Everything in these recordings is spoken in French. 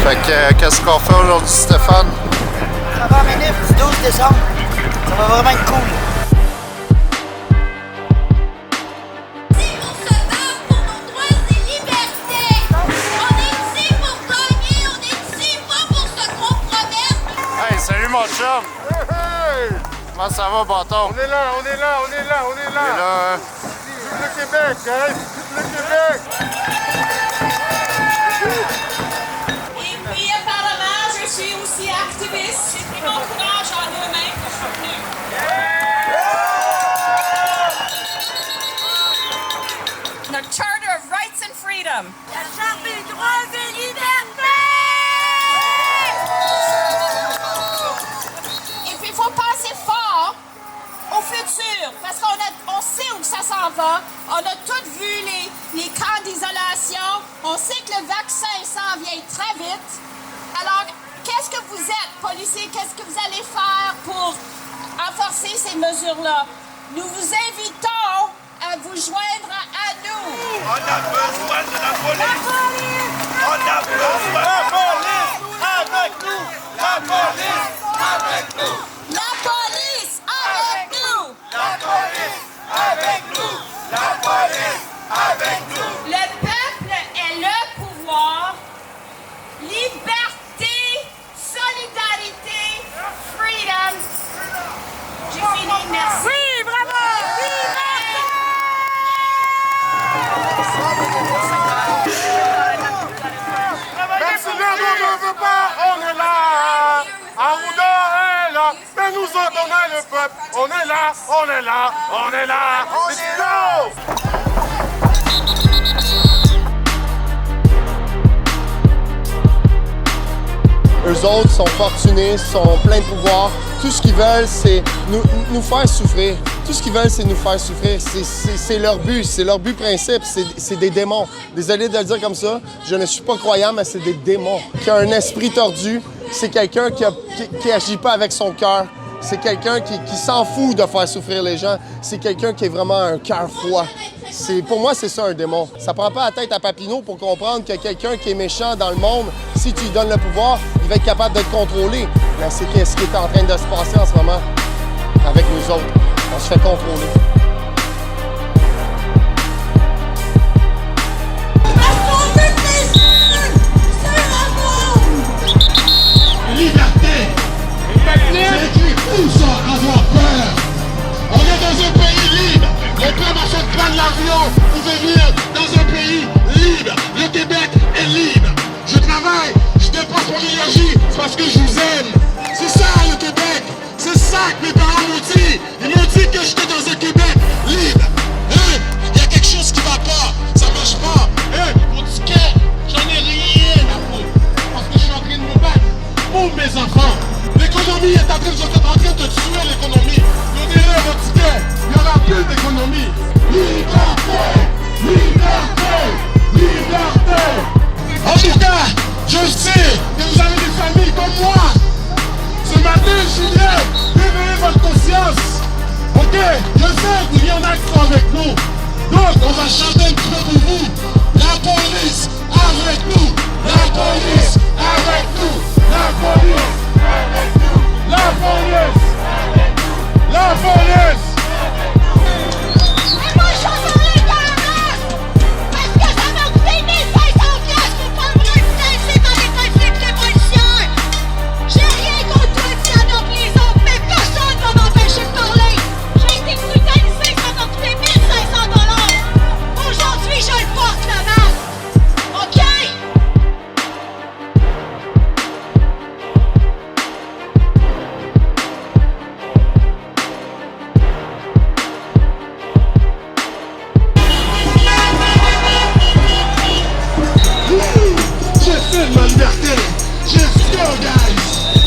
Fait que, qu'est-ce qu'on fait aujourd'hui, Stéphane? Ça va mener du 12 décembre. Ça va vraiment être cool. Si on se bat pour nos droits et libertés, on est ici pour gagner, on est ici pas pour se compromettre. Hey, salut mon chum! Hey! Comment ça va, bâton? On est là, on est là, on est là, on est là! Et là, Vive le Québec, guys! Vive le Québec! Et puis apparemment, je suis aussi activiste. J'ai pris mon courage en deux mains que je suis venue. Notre Charter of Rights and Freedom. La Charte des droits et libertés! Et puis il faut penser fort au futur, parce qu'on sait où ça s'en va. On a tous vu les camps d'isolation. On sait que le vaccin s'en vient très vite. Alors, qu'est-ce que vous êtes, policiers? Qu'est-ce que vous allez faire pour renforcer ces mesures-là? Nous vous invitons à vous joindre à nous. On a besoin de la police! On a besoin La police avec nous! La police avec nous! La police avec nous! la police avec nous! La police avec nous! Le peuple est le pouvoir. Liberté, solidarité, freedom. J'ai fini, merci. Oui, bravo! Même si le ne veut pas, on est là! Arruda est là! Mais nous autres, on est le peuple! On est là, on est là, on est là! On est là! eux autres sont fortunés, sont pleins de pouvoir. Tout ce qu'ils veulent, c'est nous faire souffrir. Tout ce qu'ils veulent, c'est nous faire souffrir. C'est leur but, c'est leur but principe. C'est des démons. Désolé de le dire comme ça, je ne suis pas croyant, mais c'est des démons. Qui a un esprit tordu, c'est quelqu'un qui agit pas avec son cœur. C'est quelqu'un qui s'en fout de faire souffrir les gens. C'est quelqu'un qui est vraiment un cœur froid. Pour moi, c'est ça un démon. Ça prend pas la tête à Papineau pour comprendre que quelqu'un qui est méchant dans le monde, si tu lui donnes le pouvoir, il va être capable de te contrôler. Mais c'est ce qui est en train de se passer en ce moment avec nous autres. On se fait contrôler. Liberté! C'est écrit où ça, avoir peur? On est dans un pays libre. Le peuple achète pas de l'avion pour venir dans un pays libre. Le Québec est libre. Je travaille, je dépense mon énergie, c'est parce que je vous aime. C'est ça le Québec. C'est ça que mes parents m'ont dit. Ils m'ont dit que j'étais dans un Québec libre. Hein? Il y a quelque chose qui va pas. Ça marche pas. Hein? Mon ticket, j'en ai rien à foutre. Parce que je suis en train de me battre pour mes enfants. L'économie est en train de tuer l'économie. Donnez-le votre ticket. Il n'y aura plus d'économie. Liberté! Liberté! Liberté! En tout cas, je sais que vous avez des familles comme moi. Ce matin, Julien, réveillez votre conscience. Ok, je sais qu'il y en a qui sont avec nous. Donc, on va chanter un petit peu pour vous. La police avec nous. La police avec nous. La police avec nous. La police avec nous. La police. Et moi, je suis en les gars, parce que ça m'a coûté 1500 piastres pour pas me replacer dans les conflits de policiers. J'ai rien contre eux qui en ont prison, mais personne va m'empêcher de parler. J'ai été brutalisé, ça m'a coûté 1500 $. Aujourd'hui, je le porte, la masse. OK? J'ai fait ma liberté. J'ai fait, guys.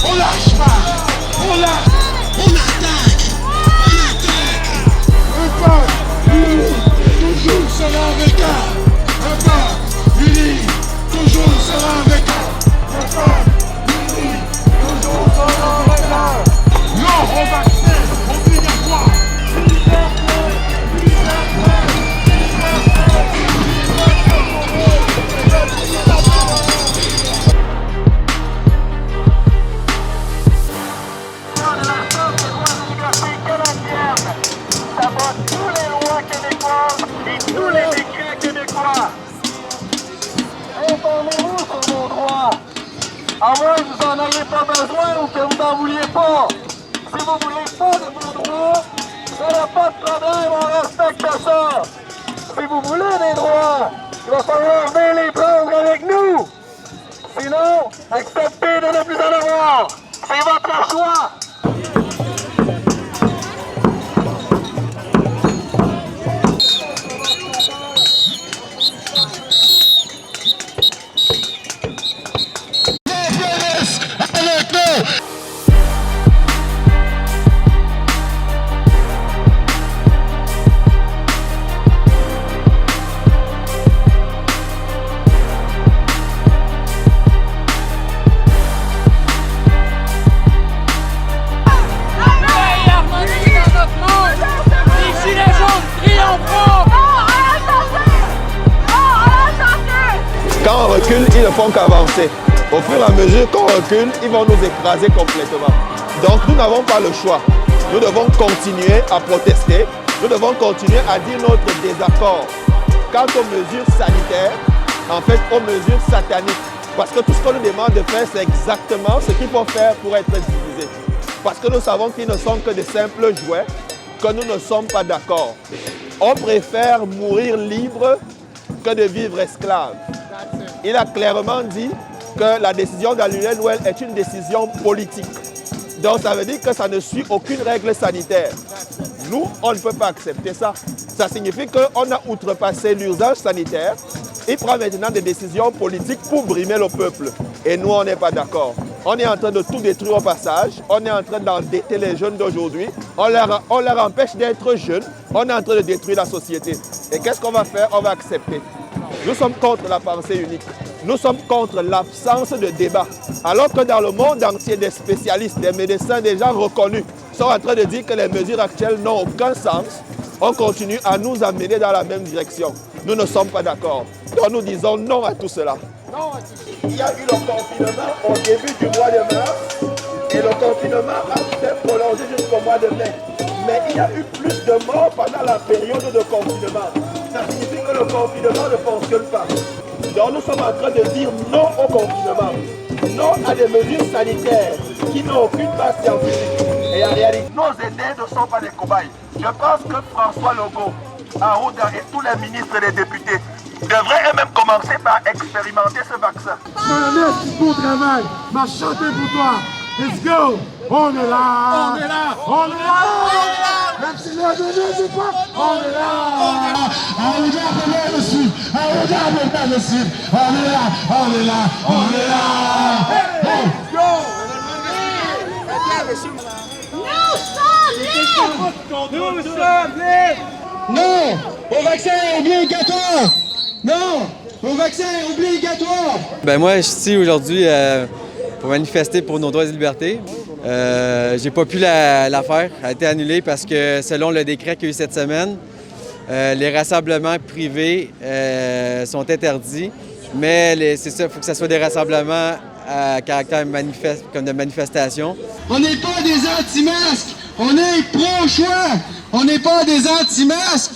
On lâche pas. On lâche. On attaque. On attaque. Un pas uni, toujours sera avec un. Un pas uni, toujours sera avec un. Un pas uni, toujours sera avec un. Non, on va faire obligatoire. À moins que vous n'en ayez pas besoin ou que vous n'en vouliez pas. Si vous ne voulez pas de vos droits, ça n'a pas de problème, on respecte ça. Si vous voulez des droits, il va falloir venir les prendre avec nous. Sinon, acceptez de ne plus en avoir. C'est votre choix. Quand on recule, ils ne font qu'avancer. Au fur et à mesure qu'on recule, ils vont nous écraser complètement. Donc nous n'avons pas le choix. Nous devons continuer à protester. Nous devons continuer à dire notre désaccord. Quant aux mesures sanitaires, en fait aux mesures sataniques. Parce que tout ce qu'on nous demande de faire, c'est exactement ce qu'il faut faire pour être divisé. Parce que nous savons qu'ils ne sont que de simples jouets, que nous ne sommes pas d'accord. On préfère mourir libre que de vivre esclave. Il a clairement dit que la décision d'annuler Noël est une décision politique. Donc ça veut dire que ça ne suit aucune règle sanitaire. Nous, on ne peut pas accepter ça. Ça signifie qu'on a outrepassé l'urgence sanitaire. Il prend maintenant des décisions politiques pour brimer le peuple. Et nous, on n'est pas d'accord. On est en train de tout détruire au passage. On est en train d'endetter les jeunes d'aujourd'hui. On leur empêche d'être jeunes. On est en train de détruire la société. Et qu'est-ce qu'on va faire? On va accepter. Nous sommes contre la pensée unique. Nous sommes contre l'absence de débat. Alors que dans le monde entier, des spécialistes, des médecins, des gens reconnus sont en train de dire que les mesures actuelles n'ont aucun sens. On continue à nous amener dans la même direction. Nous ne sommes pas d'accord. Donc nous disons non à tout cela. Il y a eu le confinement au début du mois de mars et le confinement a été prolongé jusqu'au mois de mai. Mais il y a eu plus de morts pendant la période de confinement. Ça signifie que le confinement ne fonctionne pas. Donc nous sommes en train de dire non au confinement, non à des mesures sanitaires qui n'ont aucune base scientifique. Et en réalité, nos aînés ne sont pas des cobayes. Je pense que François Legault, Arruda et tous les ministres et les députés devraient eux-mêmes commencer par expérimenter ce vaccin. Merci pour ton travail, m'a chanté pour toi. Let's go! On est là! On est là! On est là! Même si le donné n'est pas, on est là! Arruda peut le suivre! Arruda peut le suivre! On est là! On est là! On est là! Hey, let's go! Nous sommes libres! Non au vaccin obligatoire! Non au vaccin obligatoire! Ben moi, je suis ici aujourd'hui pour manifester pour nos droits et libertés. J'ai pas pu la faire, elle a été annulée parce que selon le décret qu'il y a eu cette semaine, les rassemblements privés sont interdits, mais c'est ça, il faut que ce soit des rassemblements à caractère comme de manifestation. On n'est pas des anti-masques, on est pro-choix, on n'est pas des anti-masques.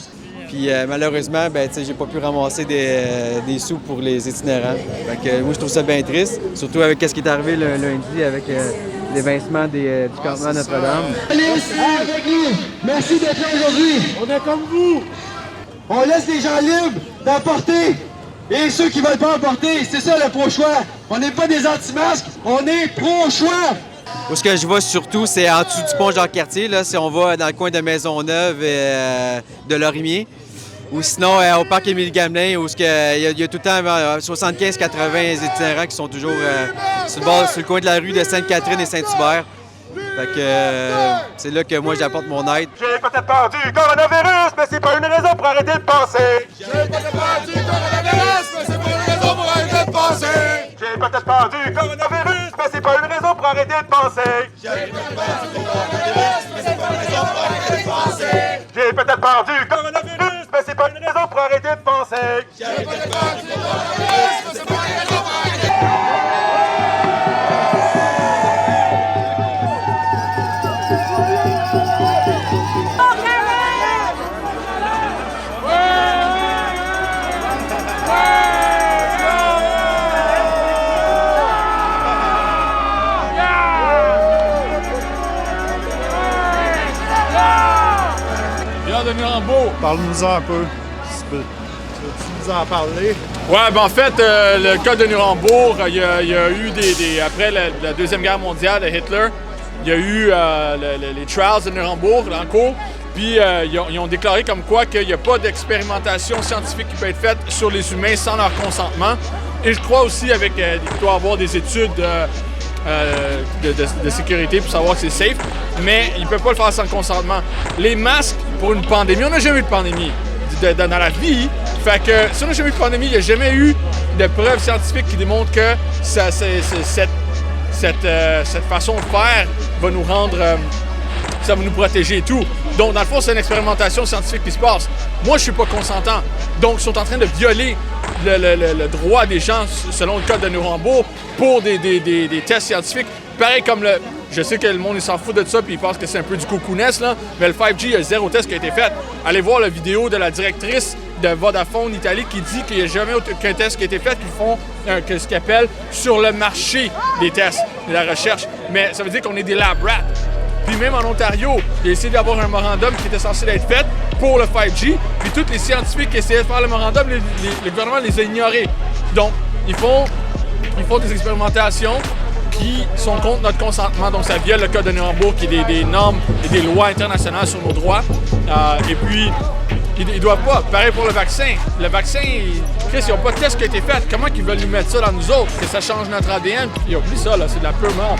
Puis malheureusement, ben, j'ai pas pu ramasser des sous pour les itinérants. Fait que, moi, je trouve ça bien triste, surtout avec ce qui est arrivé le lundi avec l'évincement du campement Notre-Dame. Allez avec nous, merci d'être là aujourd'hui. On est comme vous! On laisse les gens libres d'emporter. Et ceux qui ne veulent pas emporter, c'est ça le pro-choix. On n'est pas des anti-masques, on est pro-choix. Où ce que je vois surtout, c'est en dessous du pont Jean-Cartier, là, si on va dans le coin de Maisonneuve et de Lorimier. Ou sinon au parc Émile-Gamelin, où il y a tout le temps 75-80 itinérants qui sont toujours sur le coin de la rue de Sainte-Catherine et Saint-Hubert. Fait que c'est là que moi j'apporte mon aide. J'ai peut-être peur du coronavirus, mais c'est pas une raison pour arrêter de penser. J'ai peut-être peur du coronavirus, mais c'est pas une raison pour arrêter de penser. J'ai peut-être peur du coronavirus, mais c'est pas une raison pour arrêter de penser. J'ai peut-être peur du coronavirus, mais c'est pas une raison pour arrêter de penser. J'ai peut-être peur du coronavirus, mais c'est pas une raison pour arrêter de penser. J'ai peut-être peur du coronavirus, mais c'est pas une raison pour arrêter de Nurambourg. Parle-nous-en un peu. Tu peux nous en parler? Ouais, ben en fait, le cas de Nurambourg, il y a eu après la Deuxième Guerre mondiale de Hitler, il y a eu les trials de Nurambourg en cours. Puis ils ont déclaré comme quoi qu'il n'y a pas d'expérimentation scientifique qui peut être faite sur les humains sans leur consentement. Et je crois aussi qu'il doit y avoir des études de sécurité pour savoir que c'est safe, mais ils ne peuvent pas le faire sans consentement. Les masques pour une pandémie, on n'a jamais eu de pandémie dans la vie. Fait que si on n'a jamais eu de pandémie, il n'y a jamais eu de preuves scientifiques qui démontrent que cette façon de faire va nous rendre... ça va nous protéger et tout. Donc, dans le fond, c'est une expérimentation scientifique qui se passe. Moi, je ne suis pas consentant. Donc, ils sont en train de violer le droit des gens, selon le code de Nurambourg, pour des tests scientifiques. Pareil comme je sais que le monde s'en fout de ça puis il pense que c'est un peu du coucouness, là, mais le 5G, il y a 0 test qui a été fait. Allez voir la vidéo de la directrice de Vodafone Italie qui dit qu'il n'y a jamais aucun test qui a été fait, qu'ils font ce qu'ils appellent sur le marché des tests, de la recherche. Mais ça veut dire qu'on est des lab rats. Puis même en Ontario, il a essayé d'avoir un memorandum qui était censé être fait pour le 5G. Puis tous les scientifiques qui essayaient de faire le memorandum, le gouvernement les a ignorés. Donc, ils font des expérimentations qui sont contre notre consentement. Donc, ça viole le code de Nurambourg, qui est des normes et des lois internationales sur nos droits. Et puis, ils ne doivent pas. Pareil pour le vaccin. Le vaccin, Chris, ils n'ont pas de test qui a été fait. Comment ils veulent nous mettre ça dans nous autres? Que ça change notre ADN? Puis, oublie ça, là, c'est de la pure mort.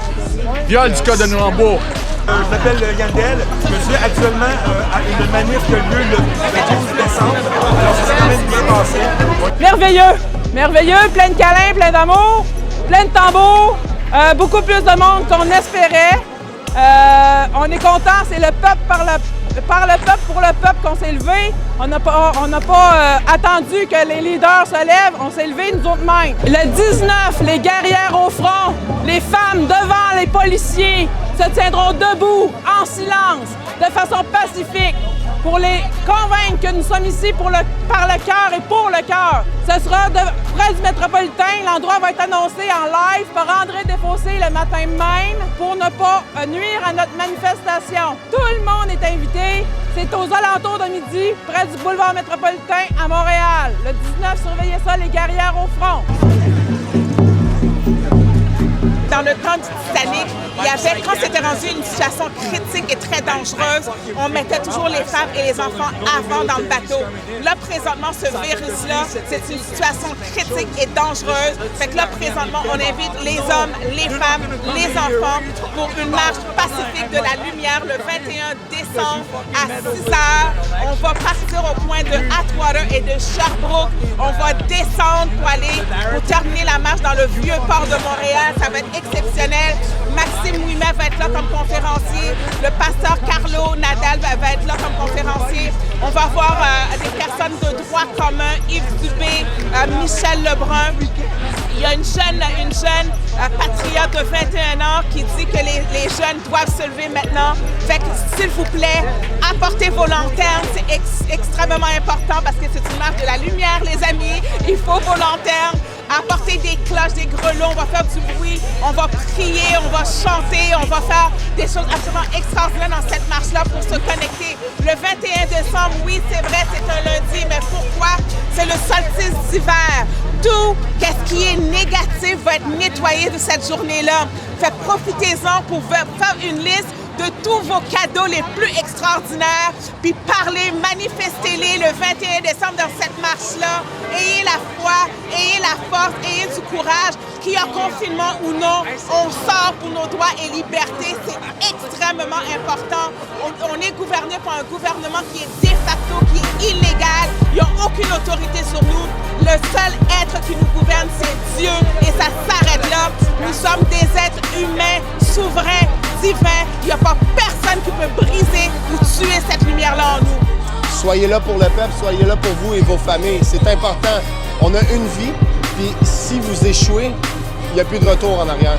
Viole du code de Nurambourg. Je m'appelle Yandel. Je suis actuellement à une manif qui a lieu le 12 décembre. Alors, ça s'est quand même bien passé. Merveilleux! Merveilleux, plein de câlins, plein d'amour, plein de tambours, beaucoup plus de monde qu'on espérait. On est content, c'est le peuple par le peuple pour le peuple qu'on s'est levé. On n'a pas attendu que les leaders se lèvent, on s'est levé nous autres mêmes. Le 19, les guerrières au front, les femmes devant les policiers se tiendront debout, en silence, de façon pacifique, pour les convaincre que nous sommes ici par le cœur et pour le cœur. Ce sera près du métropolitain. L'endroit va être annoncé en live par André Desfossés le matin même pour ne pas nuire à notre manifestation. Tout le monde est invité. C'est aux alentours de midi, près du boulevard métropolitain à Montréal. Le 19, surveillez ça, les guerrières au front. Dans le temps du Titanic, quand c'était rendu une situation critique et très dangereuse, on mettait toujours les femmes et les enfants avant dans le bateau. Là, présentement, ce virus-là, c'est une situation critique et dangereuse. Fait que là, présentement, on invite les hommes, les femmes, les enfants pour une marche pacifique de la lumière le 21 décembre à 6 h. On va partir au point de Atwater et de Sherbrooke. On va descendre pour terminer la marche dans le vieux port de Montréal. Ça va être exceptionnel. Maxime Ouimet va être là comme conférencier. Le pasteur Carlo Nadal va être là comme conférencier. On va voir des personnes de droit commun, Yves Dubé, Michel Lebrun. Il y a une jeune patriote de 21 ans qui dit que les jeunes doivent se lever maintenant. Fait que, s'il vous plaît, apportez vos lanternes. C'est extrêmement important parce que c'est une marche de la lumière, les amis. Il faut vos lanternes. Apporter des cloches, des grelons, on va faire du bruit, on va prier, on va chanter, on va faire des choses absolument extraordinaires dans cette marche-là pour se connecter. Le 21 décembre, oui, c'est vrai, c'est un lundi, mais pourquoi? C'est le solstice d'hiver. Tout ce qui est négatif va être nettoyé de cette journée-là. Fait profitez-en pour faire une liste de tous vos cadeaux les plus extraordinaires, puis parlez, manifestez-les le 21 décembre dans cette marche-là. Ayez la foi, ayez la force, ayez du courage, qu'il y a confinement ou non, on sort pour nos droits et libertés, c'est extrêmement important. On est gouverné par un gouvernement qui est de facto, qui est illégal, il n'y a aucune autorité sur nous. Le seul être qui nous gouverne, c'est Dieu, et ça s'arrête là. Nous sommes des êtres humains, souverains, divins. Il n'y a pas personne qui peut briser ou tuer cette lumière-là en nous. Soyez là pour le peuple, soyez là pour vous et vos familles. C'est important. On a une vie, puis si vous échouez, il n'y a plus de retour en arrière.